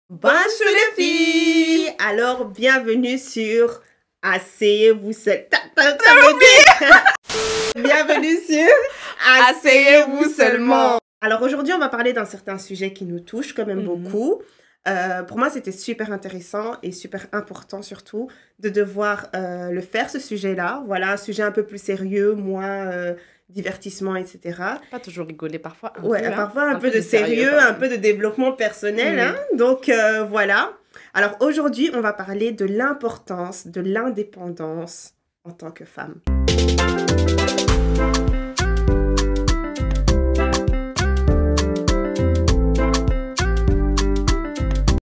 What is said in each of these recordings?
Bonjour les filles! Alors, bienvenue sur Asseyez-vous seul. Bienvenue sur Asseyez-vous seulement. Alors aujourd'hui, on va parler d'un certain sujet qui nous touche quand même beaucoup. Pour moi, c'était super intéressant et super important surtout de devoir le faire, ce sujet-là. Voilà, un sujet un peu plus sérieux, moins divertissement, etc. Pas toujours rigoler, parfois un ouais, peu. Parfois un peu de sérieux, un peu de développement personnel. Hein. Donc voilà. Alors aujourd'hui, on va parler de l'importance de l'indépendance en tant que femme.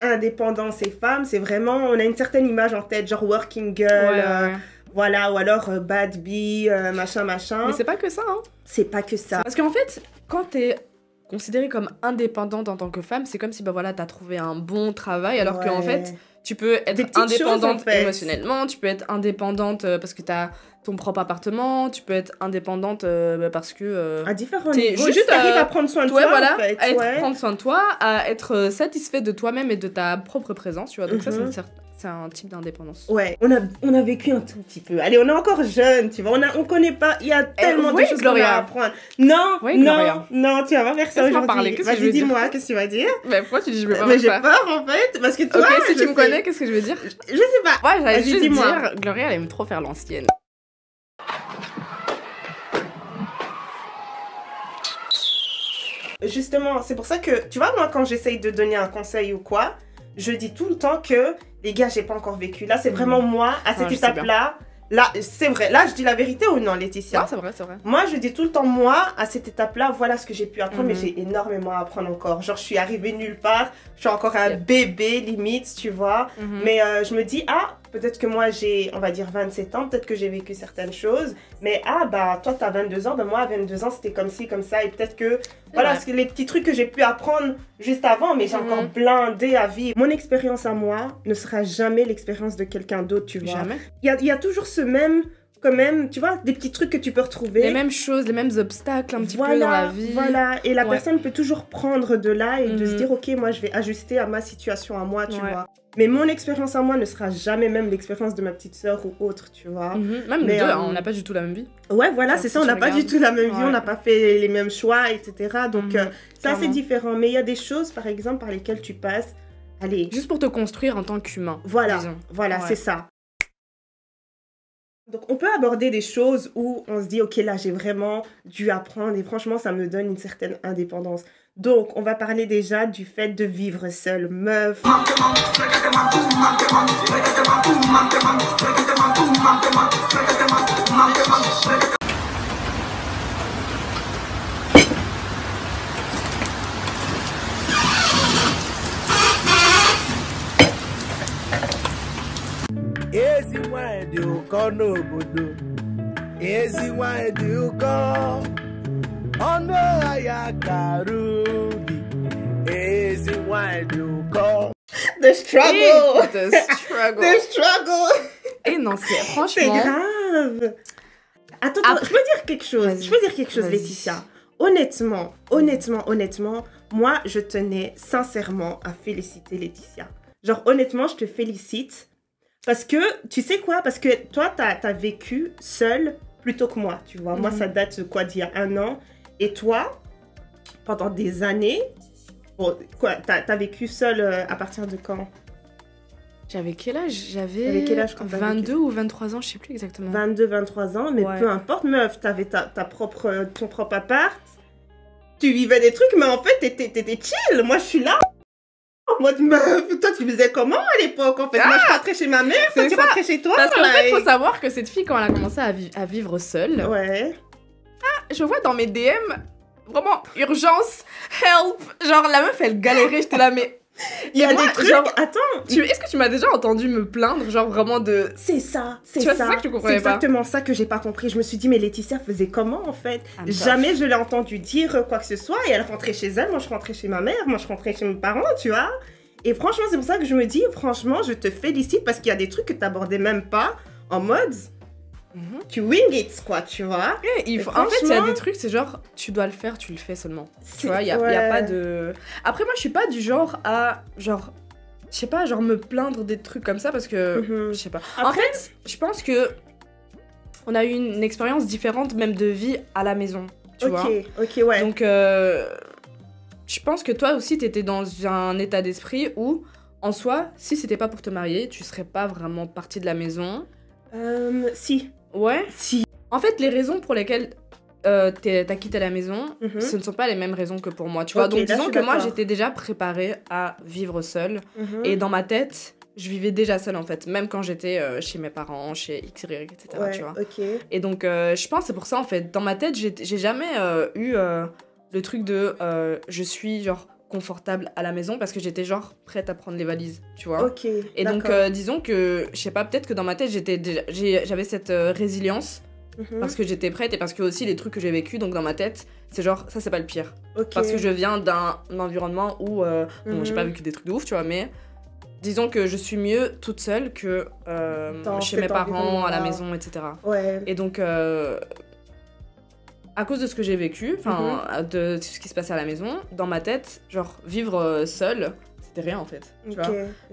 Indépendance et femme, c'est vraiment, on a une certaine image en tête, genre working girl, voilà, ou alors bad bee, machin. Mais c'est pas que ça, hein. C'est pas que ça. Parce qu'en fait, quand t'es considérée comme indépendante en tant que femme, c'est comme si, bah voilà, t'as trouvé un bon travail, alors qu'en fait, tu peux être indépendante émotionnellement, tu peux être indépendante parce que t'as ton propre appartement, tu peux être indépendante parce que... à différents niveaux, juste arriver à prendre soin de toi, voilà, en fait. À prendre soin de toi, à être satisfait de toi-même et de ta propre présence, tu vois. Donc ça, c'est un type d'indépendance. Ouais, on a vécu un tout petit peu. Allez, on est encore jeune, tu vois, on connaît pas, il y a tellement de choses qu'on a à apprendre. Non, non, tu vas pas faire ça aujourd'hui. Vas-y, dis-moi, qu'est-ce que tu vas dire? Mais pourquoi tu dis je vais pas faire ça? Mais j'ai peur, en fait, parce que toi, ok, si tu me connais, qu'est-ce que je vais dire? Je sais pas. Ouais, j'allais juste dire, Gloria, elle aime trop faire l'ancienne. Justement, c'est pour ça que, tu vois, moi, quand j'essaye de donner un conseil ou quoi, je dis tout le temps que, les gars, j'ai pas encore vécu. Là, c'est vraiment moi, à cette étape-là. Là, c'est vrai. Là, je dis la vérité ou non, Laetitia? Non, c'est vrai, c'est vrai. Moi, je dis tout le temps, moi, à cette étape-là, voilà ce que j'ai pu apprendre, mais j'ai énormément à apprendre encore. Genre, je suis arrivée nulle part, je suis encore un bébé, limite, tu vois. Mais je me dis, ah, peut-être que moi, j'ai, on va dire, 27 ans, peut-être que j'ai vécu certaines choses. Mais ah, bah, toi, t'as 22 ans, bah, moi, à 22 ans, c'était comme ci, comme ça. Et peut-être que, voilà, parce que les petits trucs que j'ai pu apprendre juste avant, mais j'ai encore blindé à vivre. Mon expérience à moi ne sera jamais l'expérience de quelqu'un d'autre, tu vois. Jamais. Il y a toujours ce même, quand même, tu vois, des petits trucs que tu peux retrouver. Les mêmes choses, les mêmes obstacles un petit peu dans la vie. Voilà, et la personne peut toujours prendre de là et de se dire, ok, moi, je vais ajuster à ma situation, à moi, tu vois. Mais mon expérience à moi ne sera jamais même l'expérience de ma petite sœur ou autre, tu vois. Même nous deux, on n'a pas du tout la même vie. Ouais, voilà, c'est ça, on n'a pas du tout la même vie, on n'a pas fait les mêmes choix, etc. Donc, ça, c'est différent. Mais il y a des choses, par exemple, par lesquelles tu passes, allez... Juste pour te construire en tant qu'humain. Voilà, voilà, c'est ça. Donc, on peut aborder des choses où on se dit, ok, là, j'ai vraiment dû apprendre et franchement, ça me donne une certaine indépendance. Donc, on va parler déjà du fait de vivre seule, meuf. Ezi nwanyị dị ụkọ n'obodo, ezi nwanyị dị ụkọ, ọnụ ahịa karubi, ezi nwanyị dị ụkọ. The struggle! The struggle! Et non, franchement... C'est grave! Attends, je peux dire quelque chose? Je peux dire quelque chose, Laetitia? Honnêtement, moi, je tenais sincèrement à féliciter Laetitia. Genre, honnêtement, je te félicite. Parce que, tu sais quoi? Parce que toi, t'as vécu seule plutôt que moi, tu vois. Moi, ça date, quoi, d'il y a 1 an. Et toi, pendant des années, bon, quoi, t'as vécu seule à partir de quand? J'avais quel âge? J'avais 22 ou 23 ans, je sais plus exactement. 22, 23 ans, mais peu importe, meuf, t'avais ton propre appart. Tu vivais des trucs, mais en fait, t'étais chill. Moi, je suis là. En mode meuf, toi tu faisais comment à l'époque en fait? Moi je rentrais chez ma mère, toi tu rentrais chez toi. Parce qu'en fait, il faut savoir que cette fille, quand elle a commencé à vivre seule, je vois dans mes DM, vraiment, urgence, help, genre la meuf elle galérait, j'étais là mais... Il y a des trucs, genre, attends. Est-ce que tu m'as déjà entendu me plaindre, genre vraiment de... C'est ça, c'est ça que tu comprenais pas. C'est exactement ça que j'ai pas compris. Je me suis dit, mais Laetitia faisait comment en fait? Jamais je l'ai entendu dire quoi que ce soit. Et elle rentrait chez elle, moi je rentrais chez ma mère, moi je rentrais chez mes parents, tu vois. Et franchement, c'est pour ça que je me dis, franchement, je te félicite parce qu'il y a des trucs que t'abordais même pas en mode... Tu wing it, quoi, tu vois. En fait, il y a des trucs, c'est genre, tu dois le faire, tu le fais seulement. Tu vois, il y a pas de... Après, moi, je suis pas du genre à, genre, je sais pas, genre me plaindre des trucs comme ça parce que, je sais pas. Après, en fait, je pense que on a eu une expérience différente même de vie à la maison, tu vois. Ok, ouais. Donc, je pense que toi aussi, t'étais dans un état d'esprit où, en soi, si c'était pas pour te marier, tu serais pas vraiment partie de la maison. Si. Ouais. Si. En fait, les raisons pour lesquelles t'as quitté la maison, ce ne sont pas les mêmes raisons que pour moi, tu vois. Donc, disons que moi, j'étais déjà préparée à vivre seule. Et dans ma tête, je vivais déjà seule, en fait. Même quand j'étais chez mes parents, chez XY, etc., tu vois. Et donc, je pense que c'est pour ça, en fait. Dans ma tête, j'ai jamais eu le truc de je suis, genre, confortable à la maison parce que j'étais, genre, prête à prendre les valises, tu vois. Et donc, disons que, je sais pas, peut-être que dans ma tête, j'avais cette résilience. Parce que j'étais prête et parce que aussi les trucs que j'ai vécu donc dans ma tête c'est genre ça c'est pas le pire parce que je viens d'un environnement où bon j'ai pas vécu des trucs de ouf tu vois mais disons que je suis mieux toute seule que chez mes parents à la maison etc et donc à cause de ce que j'ai vécu de ce qui se passait à la maison dans ma tête genre vivre seule c'était rien en fait tu vois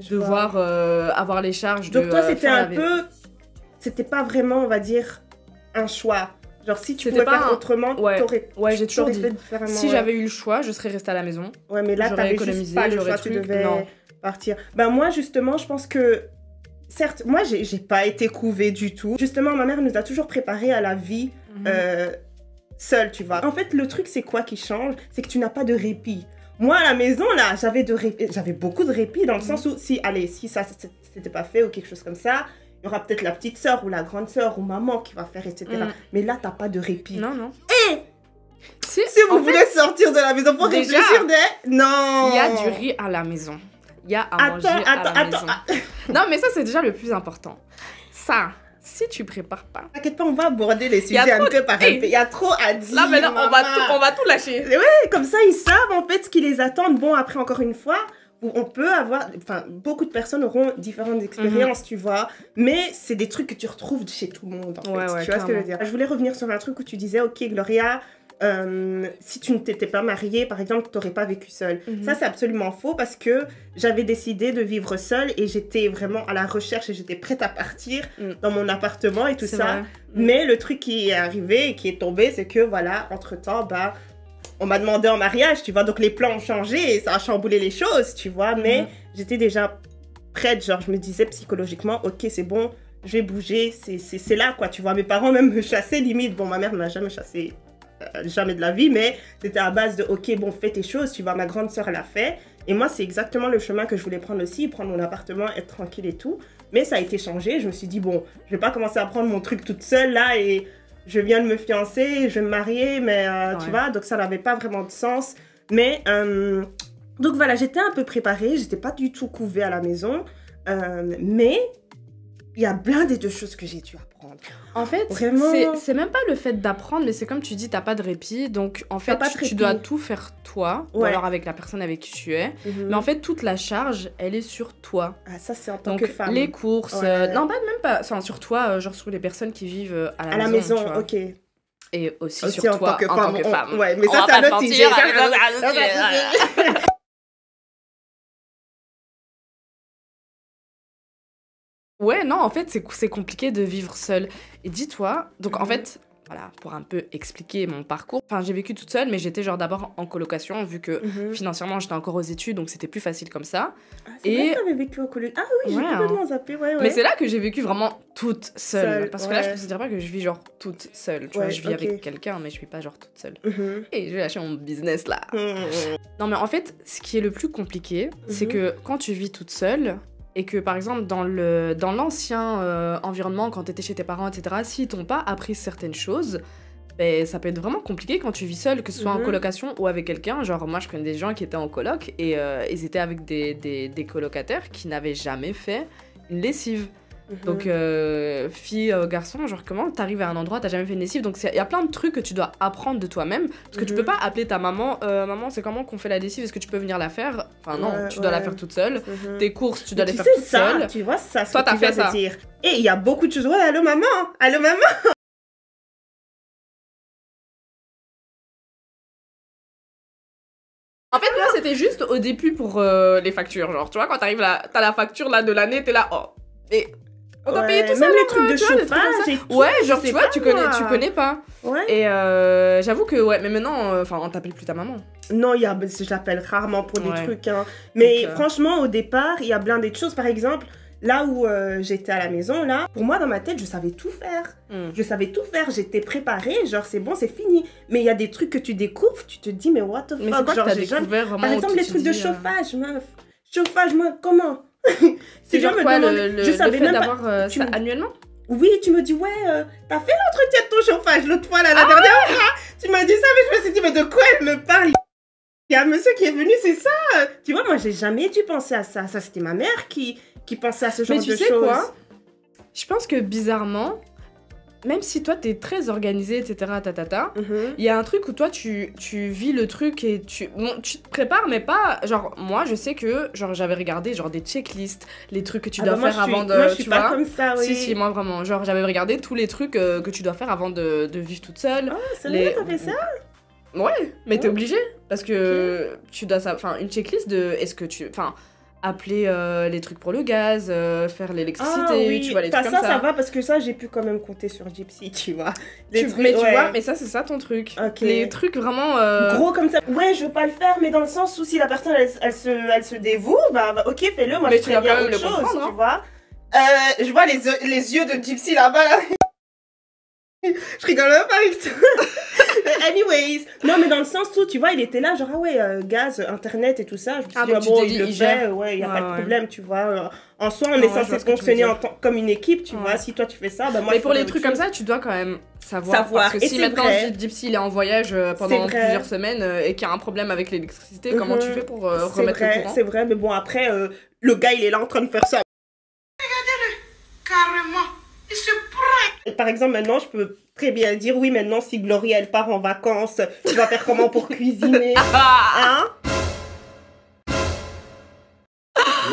devoir avoir les charges donc toi c'était un peu c'était pas vraiment on va dire un choix. Genre, si tu pouvais faire autrement, t'aurais j'ai toujours dit. Si j'avais eu le choix, je serais restée à la maison. Ouais, mais là, t'avais juste pas le choix, tu devais partir. Ben, moi, justement, je pense que... Certes, moi, j'ai pas été couvée du tout. Justement, ma mère nous a toujours préparés à la vie seule, tu vois. En fait, le truc, c'est quoi qui change? C'est que tu n'as pas de répit. Moi, à la maison, là, j'avais beaucoup de répit dans le sens où, si ça, c'était pas fait ou quelque chose comme ça... Il y aura peut-être la petite sœur ou la grande sœur ou maman qui va faire, etc. Mais là, t'as pas de répit. Non. Et si vous voulez sortir de la maison pour réfléchir, non. Il y a du riz à la maison. Il y a à manger à la maison. Non, mais ça, c'est déjà le plus important. Ça, si tu prépares pas... T'inquiète pas, on va aborder les sujets un peu par un peu. Il y a trop à dire. Là, maintenant, on va tout lâcher. Ouais, comme ça, ils savent en fait ce qui les attend. Bon, après, encore une fois... On peut avoir, enfin, beaucoup de personnes auront différentes expériences, tu vois, mais c'est des trucs que tu retrouves chez tout le monde, en fait, tu vois ce que je veux dire. Je voulais revenir sur un truc où tu disais, ok, Gloria, si tu ne t'étais pas mariée, par exemple, tu n'aurais pas vécu seule. Ça, c'est absolument faux parce que j'avais décidé de vivre seule et j'étais vraiment à la recherche et j'étais prête à partir dans mon appartement et tout ça. Mais le truc qui est arrivé et qui est tombé, c'est que, voilà, entre-temps, bah... On m'a demandé en mariage, tu vois, donc les plans ont changé et ça a chamboulé les choses, tu vois, mais j'étais déjà prête, genre je me disais psychologiquement, ok, c'est bon, je vais bouger, c'est là, quoi, tu vois. Mes parents même me chassaient limite, bon, ma mère ne m'a jamais chassée, jamais de la vie, mais c'était à base de, ok, bon, fais tes choses, tu vois, ma grande sœur, elle a fait, et moi, c'est exactement le chemin que je voulais prendre aussi, prendre mon appartement, être tranquille et tout, mais ça a été changé, je me suis dit, bon, je vais pas commencer à prendre mon truc toute seule, là, et... Je viens de me fiancer, je vais me marier, mais tu vois, donc ça n'avait pas vraiment de sens. Mais, donc voilà, j'étais un peu préparée, j'étais pas du tout couvée à la maison, mais il y a blindé de choses que j'ai dû apprendre. En fait, vraiment... c'est même pas le fait d'apprendre, mais c'est comme tu dis, t'as pas de répit, donc en fait, tu dois tout faire toi, ou alors avec la personne avec qui tu es. Mais en fait, toute la charge, elle est sur toi. Ah, ça, c'est en tant que femme. Les courses, non, même pas, enfin, sur toi, genre sur les personnes qui vivent à la maison. Tu vois. Ok. Et aussi sur toi, en tant que femme. Ouais, mais ça, c'est un autre sujet. Ouais, non, en fait, c'est compliqué de vivre seule. Et dis-toi, donc en fait, voilà, pour un peu expliquer mon parcours, enfin, j'ai vécu toute seule, mais j'étais genre d'abord en colocation, vu que financièrement, j'étais encore aux études, donc c'était plus facile comme ça. Ah, c'est vrai que t'avais vécu en colocation. Ah oui, j'ai complètement zappé, ouais. Mais c'est là que j'ai vécu vraiment toute seule. Parce que là, je considère pas que je vis genre toute seule. Tu vois, je vis avec quelqu'un, mais je vis pas genre toute seule. Et je vais lâcher mon business là. Non, mais en fait, ce qui est le plus compliqué, c'est que quand tu vis toute seule, et que par exemple dans l'ancien environnement, quand t'étais chez tes parents, etc., s'ils t'ont pas appris certaines choses, ben, ça peut être vraiment compliqué quand tu vis seule, que ce soit en colocation ou avec quelqu'un. Genre moi je connais des gens qui étaient en coloc et ils étaient avec des colocataires qui n'avaient jamais fait une lessive. Donc fille, garçon, genre comment t'arrives à un endroit, t'as jamais fait une lessive, donc il y a plein de trucs que tu dois apprendre de toi-même, parce que tu peux pas appeler ta maman, maman c'est comment qu'on fait la lessive, est-ce que tu peux venir la faire? Enfin non, tu dois la faire toute seule. Tes courses, tu dois les faire toute seule. Tu vois ça, toi t'as fait ça. Et il y a beaucoup de choses, ouais, allô maman. En fait, moi, c'était juste au début pour les factures. Genre, tu vois, quand t'as la facture là de l'année, t'es là, oh. Et on doit payer tout ça. Même les trucs de chauffage et tout. Ouais, genre, tu vois, tu connais pas. Ouais. Et j'avoue que, ouais, mais maintenant, enfin, on t'appelle plus ta maman. Non, je l'appelle rarement pour des trucs. Hein. Mais donc, franchement, au départ, il y a blindé de choses. Par exemple, là où j'étais à la maison, là, pour moi, dans ma tête, je savais tout faire. Je savais tout faire. J'étais préparée. Genre, c'est bon, c'est fini. Mais il y a des trucs que tu découvres, tu te dis, mais what the fuck. Mais c'est quoi que t'as découvert vraiment? Par exemple, les trucs de chauffage, meuf. Chauffage, moi, comment? C'est genre quoi, je savais même d'avoir ça annuellement? Oui, tu me dis, ouais, t'as fait l'entretien de ton chauffage l'autre fois, là, la dernière fois. Tu m'as dit ça, mais je me suis dit, mais de quoi elle me parle? Il y a un monsieur qui est venu, c'est ça. Tu vois, moi, j'ai jamais dû penser à ça. Ça, c'était ma mère qui pensait à ce genre de choses. Mais tu sais quoi? Je pense que bizarrement, même si toi, t'es très organisée, etc., il y a un truc où toi, tu vis le truc et tu te prépares, mais pas... Genre, moi, je sais que genre j'avais regardé genre des checklists, les trucs que tu dois faire avant de... Moi, je suis pas comme ça, oui. Si, moi, vraiment. Genre, j'avais regardé tous les trucs que tu dois faire avant de vivre toute seule. Ah, c'est vrai, t'as fait ça? Ouais, mais t'es obligée. Parce que tu dois... Enfin, une checklist de... Est-ce que tu... Enfin... appeler les trucs pour le gaz, faire l'électricité, tu vois, les trucs comme ça. Ça va parce que ça, j'ai pu quand même compter sur Gypsy, tu vois. Mais tu vois, mais ça, c'est ça ton truc. Les trucs vraiment... gros comme ça. Ouais, je veux pas le faire, mais dans le sens où si la personne, elle se dévoue, bah ok, fais-le, moi je ferais bien autre chose, tu vois. Je vois les yeux de Gypsy là-bas, là. Je rigole même pas avec toi. Anyways, non mais dans le sens où tu vois, il était là genre ah ouais, gaz, internet et tout ça. Je me suis dit bon, il le fait, ouais, il y a pas de problème, tu vois. En soi, on est censé fonctionner comme une équipe, tu vois. Si toi tu fais ça, bah moi. Mais pour les trucs comme ça, tu dois quand même savoir. Parce que si maintenant Gypsy il est en voyage pendant plusieurs semaines et qu'il y a un problème avec l'électricité, comment tu fais pour remettre le courant? C'est vrai, mais bon après, le gars il est là en train de faire ça. Regardez-le, carrément. Il se prend. Par exemple, maintenant, je peux très bien dire, oui, maintenant, si Gloria, elle part en vacances, tu vas faire comment pour cuisiner? Hein?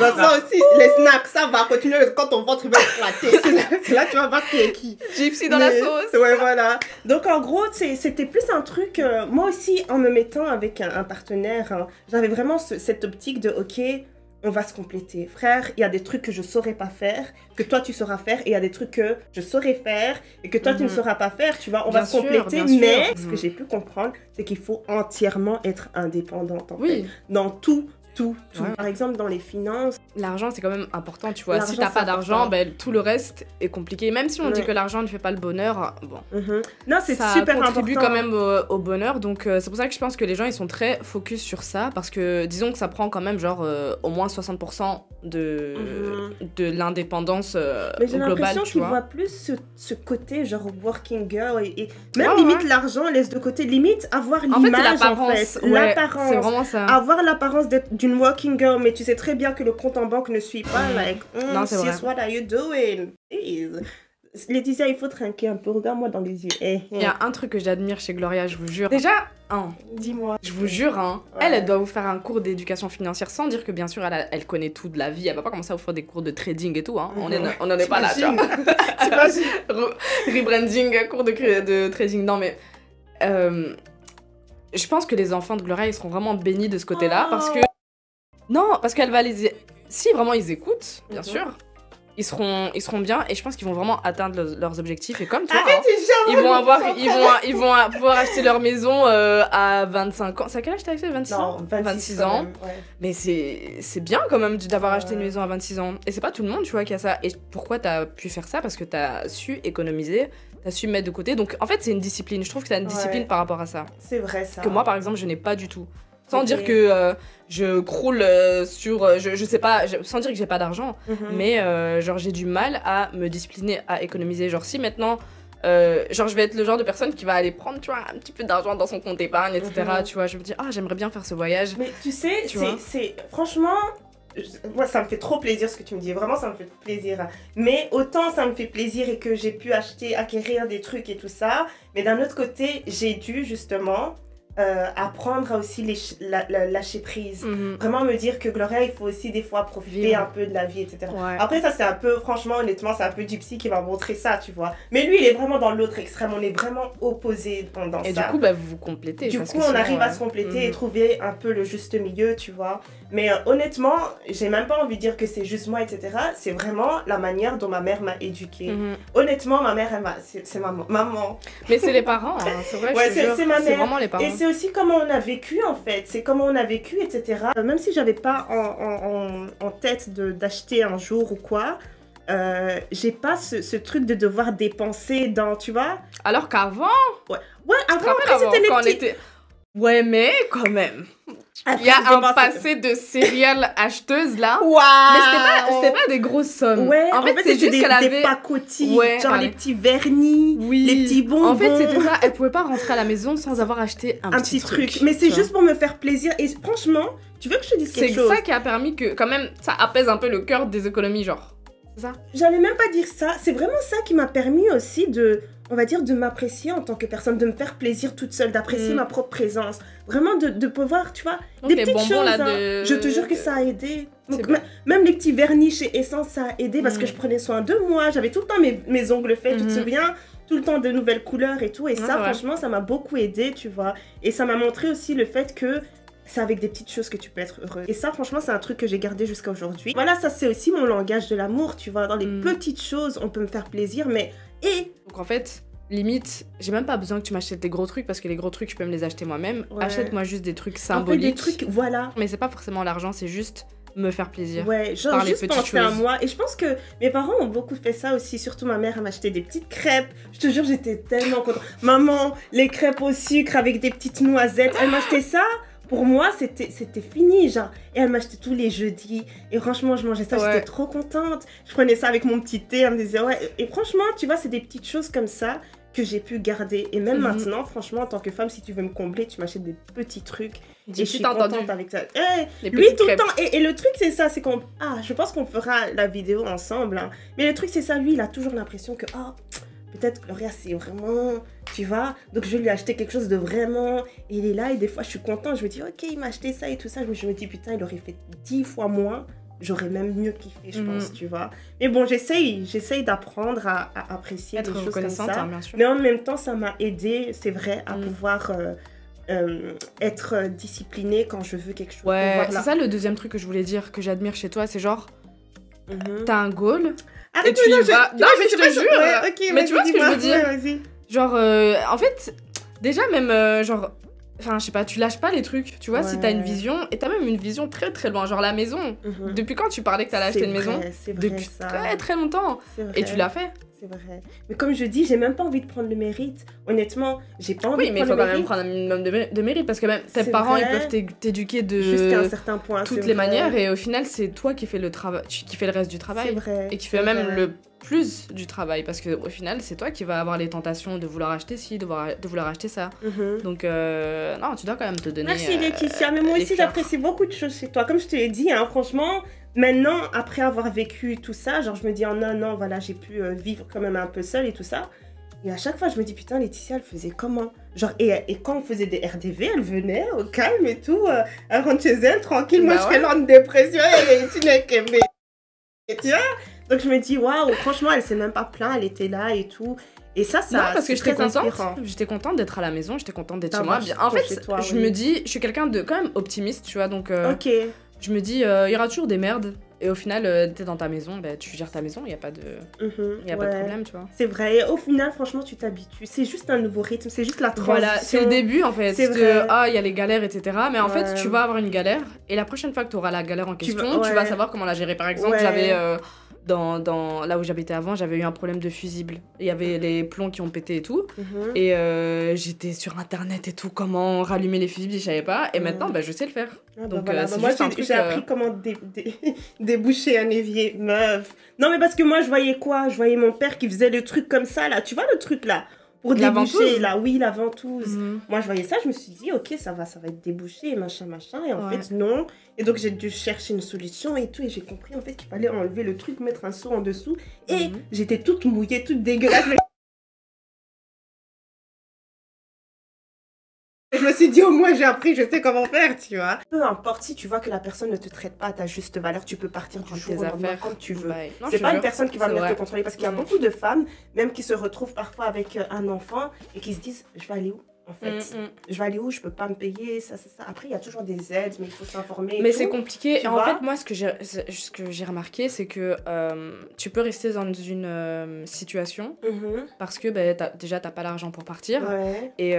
Bah, ça aussi, les snacks, ça va continuer quand ton ventre va éclater. C'est là que tu vas voir qui est qui. Gypsy dans la sauce. Ouais, voilà. Donc, en gros, c'était plus un truc... moi aussi, en me mettant avec un partenaire, hein, j'avais vraiment cette optique de, ok... on va se compléter. Frère, il y a des trucs que je saurais pas faire, que toi tu sauras faire, et il y a des trucs que je saurais faire, et que toi tu ne sauras pas faire, tu vois, on va se compléter, mais ce que j'ai pu comprendre, c'est qu'il faut entièrement être indépendante, en fait. Dans tout. Ouais. Par exemple, dans les finances... L'argent, c'est quand même important, tu vois. Si t'as pas d'argent, ben, tout le reste est compliqué. Même si on dit que l'argent ne fait pas le bonheur, bon... Non, c'est super important. Ça contribue quand même au bonheur. Donc, c'est pour ça que je pense que les gens, ils sont très focus sur ça. Parce que, disons que ça prend quand même, genre, au moins 60% de l'indépendance globale, tu vois. Mais j'ai l'impression qu'ils voient plus ce côté, genre, working girl. Et même limite, l'argent laisse de côté. Limite, avoir l'image, en fait. L'apparence. C'est vraiment ça. Avoir l'apparence d'une working girl, mais tu sais très bien que le compte en banque ne suit pas. Non, c'est vrai. What are you doing? Please. Laetitia, il faut trinquer un peu. Regarde-moi dans les yeux. Il y a un truc que j'admire chez Gloria, je vous jure. Déjà, dis-moi. Je vous jure, elle doit vous faire un cours d'éducation financière sans dire que bien sûr elle connaît tout de la vie. Elle va pas commencer à vous faire des cours de trading et tout. On en est pas là, tu vois. Rebranding, cours de trading. Non, mais je pense que les enfants de Gloria, ils seront vraiment bénis de ce côté-là parce que... Non, parce qu'elle va les... Si vraiment ils écoutent, bien sûr, ils seront bien et je pense qu'ils vont vraiment atteindre leurs objectifs. Et comme toi, ils vont pouvoir acheter leur maison à 25 ans. C'est à quel âge t'as acheté? 26 ans? 26 ans. Même, ouais. Mais c'est bien quand même d'avoir acheté une maison à 26 ans. Et c'est pas tout le monde, tu vois, qui a ça. Et pourquoi t'as pu faire ça? Parce que t'as su économiser, t'as su mettre de côté. Donc en fait, c'est une discipline. Je trouve que t'as une discipline par rapport à ça. C'est vrai, ça. Que moi, par exemple, je n'ai pas du tout. Sans dire que je croule sur... je sais pas, sans dire que j'ai pas d'argent, mais genre j'ai du mal à me discipliner, à économiser. Genre si maintenant, genre je vais être le genre de personne qui va aller prendre, tu vois, un petit peu d'argent dans son compte épargne, etc. Tu vois, je me dis, j'aimerais bien faire ce voyage. Mais tu sais, c'est franchement... Moi, ça me fait trop plaisir ce que tu me dis. Vraiment, ça me fait plaisir. Mais autant ça me fait plaisir et que j'ai pu acquérir des trucs et tout ça. Mais d'un autre côté, j'ai dû justement... apprendre à aussi lâcher prise. Vraiment me dire que Gloria, il faut aussi des fois profiter un peu de la vie, etc. Ouais. Après, ça, c'est un peu, franchement, honnêtement, c'est un peu Gypsy qui m'a montré ça, tu vois. Mais lui, il est vraiment dans l'autre extrême. On est vraiment opposés dans ça. Et du coup, bah, vous vous complétez. Du coup, on arrive à se compléter et trouver un peu le juste milieu, tu vois. Mais honnêtement, j'ai même pas envie de dire que c'est juste moi, etc. C'est vraiment la manière dont ma mère m'a éduquée. Honnêtement, ma mère, c'est maman. Mais c'est les parents, hein. C'est vrai, ouais, c'est ma mère. C'est vraiment les parents. Et c'est aussi comment on a vécu, en fait. C'est comment on a vécu, etc. Même si j'avais pas en tête d'acheter un jour ou quoi, j'ai pas ce truc de devoir dépenser dans, tu vois. Alors qu'avant... Ouais, avant, c'était les petits... Ouais, mais quand même. Il y a un passé de céréales acheteuses là. Wow. Mais c'était pas des grosses sommes. Ouais, en fait c'est juste qu'elle avait des pacotilles, genre les petits vernis, les petits bonbons. En fait, c'était ça, elle pouvait pas rentrer à la maison sans avoir acheté un petit truc. Mais c'est juste pour me faire plaisir et franchement, tu veux que je te dise quelque chose? C'est ça qui a permis que quand même ça apaise un peu le cœur des économies, genre. C'est ça. J'allais même pas dire ça, c'est vraiment ça qui m'a permis aussi de, on va dire, de m'apprécier en tant que personne, de me faire plaisir toute seule, d'apprécier ma propre présence. Vraiment de pouvoir, tu vois, donc des petites choses. Là, je te jure que ça a aidé. Donc, même les petits vernis chez Essence, ça a aidé parce que je prenais soin de moi. J'avais tout le temps mes ongles faits, tu te souviens? Tout le temps de nouvelles couleurs et tout. Et ça, franchement, ça m'a beaucoup aidé, tu vois. Et ça m'a montré aussi le fait que c'est avec des petites choses que tu peux être heureux. Et ça, franchement, c'est un truc que j'ai gardé jusqu'à aujourd'hui. Voilà, ça, c'est aussi mon langage de l'amour, tu vois. Dans les petites choses, on peut me faire plaisir, mais... Donc, en fait, limite, j'ai même pas besoin que tu m'achètes des gros trucs, parce que les gros trucs, je peux me les acheter moi-même. Ouais. Achète-moi juste des trucs symboliques. En fait, des trucs, voilà. Mais c'est pas forcément l'argent, c'est juste me faire plaisir. Ouais, genre par juste penser à moi. Et je pense que mes parents ont beaucoup fait ça aussi. Surtout ma mère, elle m'achetait des petites crêpes. Je te jure, j'étais tellement contente. Maman, les crêpes au sucre avec des petites noisettes. Elle m'achetait ça. Pour moi, c'était fini, genre. Et elle m'achetait tous les jeudis. Et franchement, je mangeais ça, j'étais trop contente. Je prenais ça avec mon petit thé, elle me disait, ouais. Et franchement, tu vois, c'est des petites choses comme ça que j'ai pu garder. Et même maintenant, franchement, en tant que femme, si tu veux me combler, tu m'achètes des petits trucs. Et je suis contente avec ça. Lui, tout le temps. Et le truc, c'est ça, c'est qu'on... Ah, je pense qu'on fera la vidéo ensemble. Hein. Mais le truc, c'est ça, lui, il a toujours l'impression que... Oh, peut-être Gloria, c'est vraiment... Tu vois? Donc, je vais lui acheter quelque chose de vraiment... Et il est là, et des fois, je suis contente. Je me dis, ok, il m'a acheté ça et tout ça. Je me dis, putain, il aurait fait 10 fois moins. J'aurais même mieux kiffé, je pense, tu vois. Mais bon, j'essaye d'apprendre à apprécier des choses comme ça. Hein, bien sûr. Mais en même temps, ça m'a aidé, c'est vrai, à pouvoir... être disciplinée quand je veux quelque chose. Ouais, c'est ça le deuxième truc que je voulais dire, que j'admire chez toi, c'est genre, t'as un goal, arrête, et tu y vas... Non, mais je te jure, mais tu vois ce que je veux dire, genre, en fait, déjà même, genre, enfin, je sais pas, tu lâches pas les trucs, tu vois, si t'as une vision, et t'as même une vision très très loin, genre la maison, depuis quand tu parlais que t'allais acheter une maison? Depuis très très longtemps, et tu l'as fait. C'est vrai. Mais comme je dis, j'ai même pas envie de prendre le mérite. Honnêtement, j'ai pas envie de prendre le mérite. Oui, mais il faut quand même prendre un minimum de mérite parce que même tes parents, ils peuvent t'éduquer de jusqu'à un certain point, toutes les manières et au final, c'est toi qui fais le travail, qui fais le reste du travail. C'est vrai. Et qui fait même le plus du travail parce que au final, c'est toi qui vas avoir les tentations de vouloir acheter ci, de vouloir acheter ça. Donc non, tu dois quand même te donner. Merci Laetitia, mais moi aussi j'apprécie beaucoup de choses chez toi. Comme je te l'ai dit, hein, franchement. Maintenant, après avoir vécu tout ça, genre je me dis en un an, voilà, j'ai pu vivre quand même un peu seule et tout ça. Et à chaque fois, je me dis, putain, Laetitia, elle faisait comment? Genre, et quand on faisait des RDV, elle venait au calme et tout, elle rentre chez elle, tranquille, moi je serais là en dépression, et tu n'es que tu vois? Donc je me dis, waouh, franchement, elle s'est même pas plainte, elle était là et tout. Et ça, non, parce que j'étais contente d'être à la maison, j'étais contente d'être chez moi. En fait, je me dis, je suis quelqu'un de quand même optimiste, tu vois, donc... Ok. Je me dis, il y aura toujours des merdes. Et au final, t'es dans ta maison, bah, tu gères ta maison, il n'y a pas de pas de problème, tu vois. C'est vrai. Et au final, franchement, tu t'habitues. C'est juste un nouveau rythme, c'est juste la transition. Voilà, c'est le début, en fait. C'est vrai. Ah, il y a les galères, etc. Mais en fait, tu vas avoir une galère. Et la prochaine fois que tu auras la galère en question, tu vas savoir comment la gérer. Par exemple, j'avais... là où j'habitais avant, j'avais eu un problème de fusible. Il y avait les plombs qui ont pété et tout. Et j'étais sur internet et tout, comment rallumer les fusibles, je savais pas. Et maintenant, bah, je sais le faire. Donc, voilà. Moi, j'ai appris comment déboucher un évier, meuf. Non, mais parce que moi, je voyais quoi? Je voyais mon père qui faisait le truc comme ça, là. Tu vois le truc, là? Pour déboucher, là, oui, la ventouse. Moi, je voyais ça, je me suis dit, ok, ça va être débouché, machin. Et en fait, non. Et donc, j'ai dû chercher une solution et tout. Et j'ai compris, en fait, qu'il fallait enlever le truc, mettre un seau en dessous. Et j'étais toute mouillée, toute dégueulasse. Je me suis dit, au moins j'ai appris, je sais comment faire, tu vois. Peu importe, si tu vois que la personne ne te traite pas à ta juste valeur, tu peux partir du jour au lendemain comme tu veux. C'est pas une personne qui va venir te contrôler, parce qu'il y a beaucoup de femmes, même qui se retrouvent parfois avec un enfant et qui se disent, je vais aller où? En fait, je vais aller où? Je peux pas me payer, ça. Après, il y a toujours des aides, mais il faut s'informer. Mais c'est compliqué. Et en fait, moi, ce que j'ai remarqué, c'est que tu peux rester dans une situation parce que déjà, t'as pas l'argent pour partir. Ouais. Et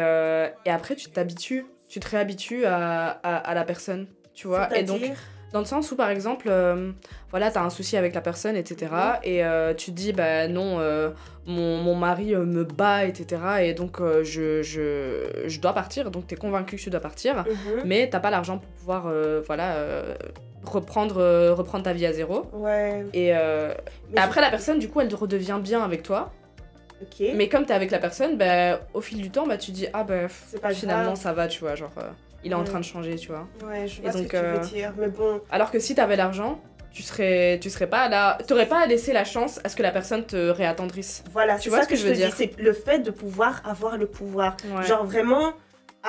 après, tu t'habitues, tu te réhabitues à la personne, tu vois. Et donc, dans le sens où, par exemple, voilà, t'as un souci avec la personne, etc. Et tu te dis, bah non, mon mari me bat, etc. Et donc, je dois partir. Donc, t'es convaincu que tu dois partir. Mais t'as pas l'argent pour pouvoir, reprendre ta vie à zéro. Ouais. Et après, la personne, du coup, elle redevient bien avec toi. Okay. Mais comme t'es avec la personne, au fil du temps, tu te dis, finalement, grave. Ça va, tu vois, genre... il est en train de changer, tu vois. Ouais, je vois ce que tu veux dire, mais bon... Alors que si t'avais l'argent, tu serais pas là... T'aurais pas laissé la chance à ce que la personne te réattendrisse. Voilà, tu vois ce que je veux dire. C'est le fait de pouvoir avoir le pouvoir. Ouais. Genre vraiment...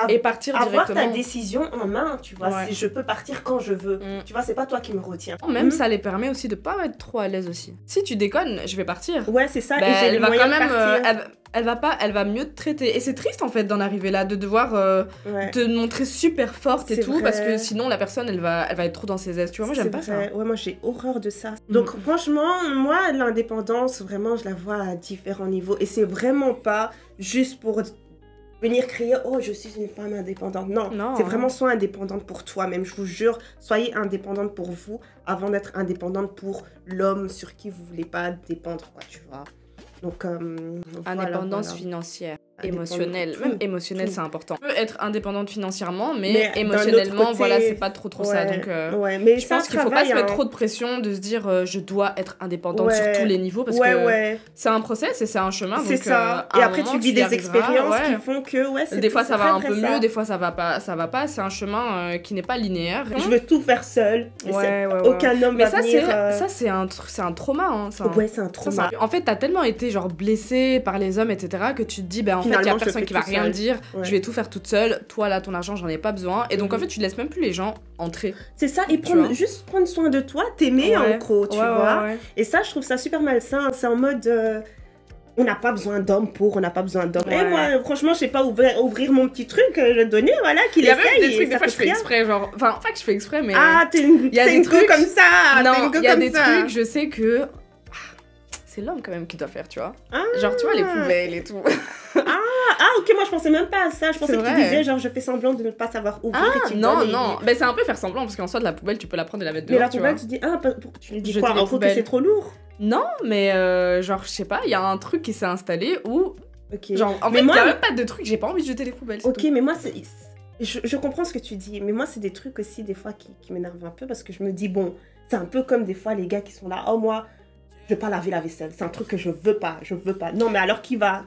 Et partir avoir directement. Ta décision en main, tu vois. Ouais. Je peux partir quand je veux. Tu vois, c'est pas toi qui me retiens. Même ça les permet aussi de pas être trop à l'aise aussi. Si tu déconnes, je vais partir. Ouais, c'est ça. Et j'ai elle va quand même... elle va mieux te traiter. Et c'est triste en fait d'en arriver là, de devoir te montrer super forte et tout, vrai. Parce que sinon la personne elle va être trop dans ses aises. Tu vois, moi j'aime pas ça. Ouais, moi j'ai horreur de ça. Donc franchement, moi l'indépendance, vraiment je la vois à différents niveaux. Et c'est vraiment pas juste pour venir crier « Oh, je suis une femme indépendante ». Non, c'est vraiment sois indépendante pour toi-même. Je vous jure, soyez indépendante pour vous avant d'être indépendante pour l'homme sur qui vous voulez pas dépendre, quoi, tu vois. Donc, indépendance financière, émotionnelle. Même émotionnelle, c'est important. Tu peux être indépendante financièrement, mais émotionnellement, côté... voilà, c'est pas trop ça. Donc, mais je pense qu'il faut pas se mettre trop de pression de se dire je dois être indépendante sur tous les niveaux parce que c'est un process et c'est un chemin. C'est ça. Et après, tu vis des expériences qui font que des fois, ça va un peu mieux, des fois, ça va pas. C'est un chemin qui n'est pas linéaire. Je veux tout faire seule. Aucun homme va venir... Ça, c'est un trauma. Ouais, c'est un trauma. En fait, t'as tellement été genre blessée par les hommes, etc., que tu te dis, en fait, il y a personne qui va rien dire, je vais tout faire toute seule, toi, là, ton argent, j'en ai pas besoin. Et donc, en fait, tu laisses même plus les gens entrer. C'est ça, et juste prendre soin de toi, t'aimer en gros, tu vois. Et ça, je trouve ça super malsain. C'est en mode... on n'a pas besoin d'hommes on n'a pas besoin d'hommes. Et moi, franchement, je sais pas ouvrir mon petit truc, je vais te donner, voilà, qu'il essaye. Il y a même des trucs, des fois, je fais exprès, genre... Enfin, pas que je fais exprès, mais... Ah, t'es une truc comme ça. Non, il y a des trucs, je sais que... C'est l'homme quand même qui doit faire, tu vois. Genre, tu vois, les poubelles et tout. Ok, moi je pensais même pas à ça. Je pensais que tu disais, genre, je fais semblant de ne pas savoir ouvrir et tu non. Ben, c'est un peu faire semblant, parce qu'en soi, de la poubelle, tu peux la prendre et la mettre dehors, mais la poubelle, tu dis, tu lui dis quoi? En gros, que c'est trop lourd? Non, mais genre, je sais pas, il y a un truc qui s'est installé où... Genre, en fait, il y a même pas de truc, j'ai pas envie de jeter les poubelles. Ok, mais moi, je comprends ce que tu dis, mais moi, c'est des trucs aussi, des fois, qui m'énervent un peu, parce que je me dis, bon, c'est un peu comme des fois les gars qui sont là, oh, moi... Je veux pas laver la vaisselle, c'est un truc que je veux pas. Non, mais alors qui va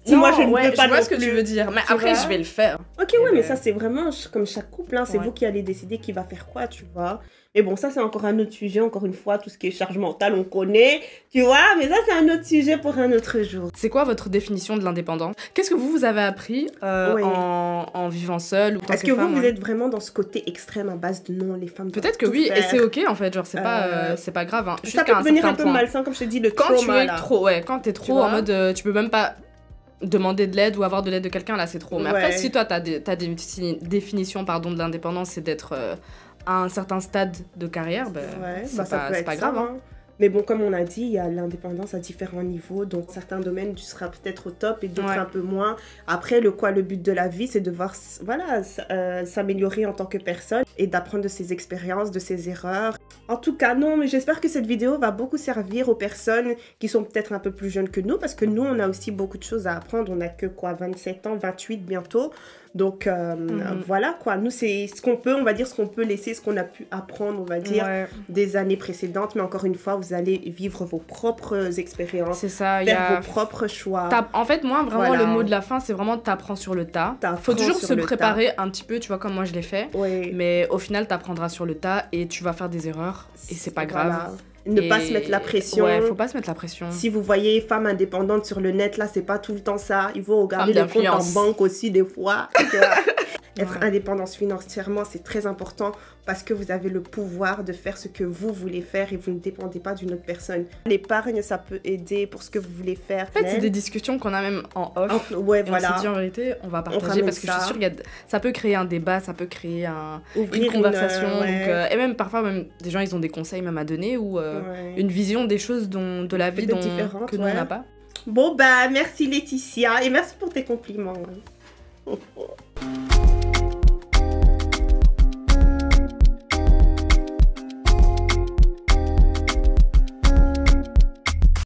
Si non, moi je ne veux pas je vois ce que tu veux dire, mais après je vais le faire. Ok, mais ça c'est vraiment comme chaque couple, hein, c'est vous qui allez décider qui va faire quoi, tu vois. Mais bon, ça c'est encore un autre sujet, encore une fois, tout ce qui est charge mentale, on connaît, tu vois, mais ça c'est un autre sujet pour un autre jour. C'est quoi votre définition de l'indépendance? Qu'est-ce que vous avez appris en vivant seul ou tant Est-ce que vous êtes vraiment dans ce côté extrême à base de non, les femmes peut-être que oui, faire. Et c'est ok en fait, genre c'est pas grave. Hein. Ça peut devenir un peu malsain, comme je te dis, le trauma là. Quand t'es trop en mode, tu peux même pas demander de l'aide ou avoir de l'aide de quelqu'un, là c'est trop. Mais après, si toi t'as des définitions de l'indépendance, c'est d'être... à un certain stade de carrière, c'est pas grave. Hein. Mais bon, comme on a dit, il y a l'indépendance à différents niveaux. Donc, certains domaines, tu seras peut-être au top et d'autres un peu moins. Après, le but de la vie, c'est de voir, s'améliorer en tant que personne et d'apprendre de ses expériences, de ses erreurs. En tout cas, non, mais j'espère que cette vidéo va beaucoup servir aux personnes qui sont peut-être un peu plus jeunes que nous, parce que nous, on a aussi beaucoup de choses à apprendre. On n'a que 27 ans, 28 bientôt. Donc, voilà, quoi. Nous, c'est ce qu'on peut, on va dire, ce qu'on peut laisser, ce qu'on a pu apprendre, on va dire, des années précédentes. Mais encore une fois, vous allez vivre vos propres expériences, faire vos propres choix. En fait, moi, vraiment, le mot de la fin, c'est vraiment t'apprends sur le tas. Faut toujours se préparer un petit peu, tu vois, comme moi, je l'ai fait. Mais au final, t'apprendras sur le tas et tu vas faire des erreurs. Et c'est pas grave. Ne pas se mettre la pression. Ouais, faut pas se mettre la pression. Si vous voyez femme indépendante sur le net, là, c'est pas tout le temps ça. Il faut regarder les comptes en banque aussi, des fois. Être indépendance financièrement, c'est très important parce que vous avez le pouvoir de faire ce que vous voulez faire et vous ne dépendez pas d'une autre personne. L'épargne, ça peut aider pour ce que vous voulez faire. En fait, c'est des discussions qu'on a même en off. Ouais, et voilà. on s'est dit en vérité, on va partager parce que je suis sûre que ça peut créer un débat, ça peut créer une conversation. Donc, et même parfois, même, des gens, ils ont des conseils même à donner ou une vision des choses de la vie que nous, on n'a pas. Bon, bah, merci Laetitia et merci pour tes compliments.